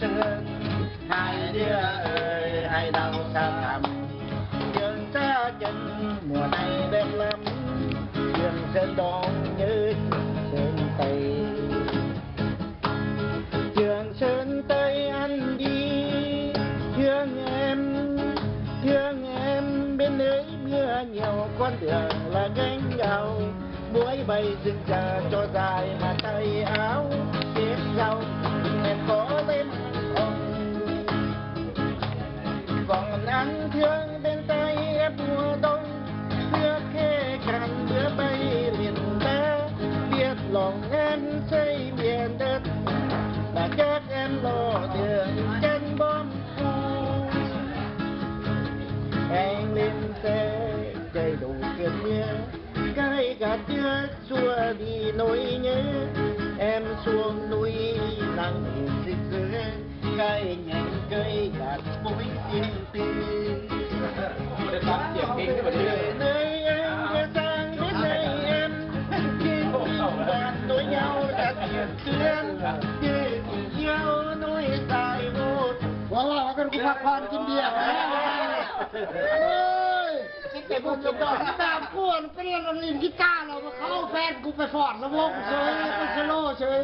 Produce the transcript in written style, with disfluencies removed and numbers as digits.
sơn. Hai đứa ơi hai đâu xa thẳm, đường xa chân mùa này đẹp lắm, đường sơn đón như sơn tây. Trường sơn tây anh đi thương em bên ấy mưa nhiều, con đường là gánh gạo, muối bay rừng chờ cho dài mà tay áo tiếp rau em có lên không. Còn anh thương bên tay em mùa đông, bữa khê cằn bữa bay liền bé, biết lòng em xây miền đất là các em lo đường chân bom phu. Anh lên xe chạy đủ cơn mưa, cái gạt nước xua đi nỗi nhớ, em xuống núi nắng rực rỡ, cái nhành cây gạt bối riêng tư. Nơi anh ghé sang đến nơi em, khi đoàn nối nhau đã tiền tuyến, như cùng nhau nối dài một.ว่าเรากันกูพักผ่อนกินเบียร์เฮ้ยไอ้พวกจะบอกที่ตามกวนไปเรียนลินกีตาร์เรามาเข้าแฟนกูไปฟอดระวงเฉยไปสโลเฉย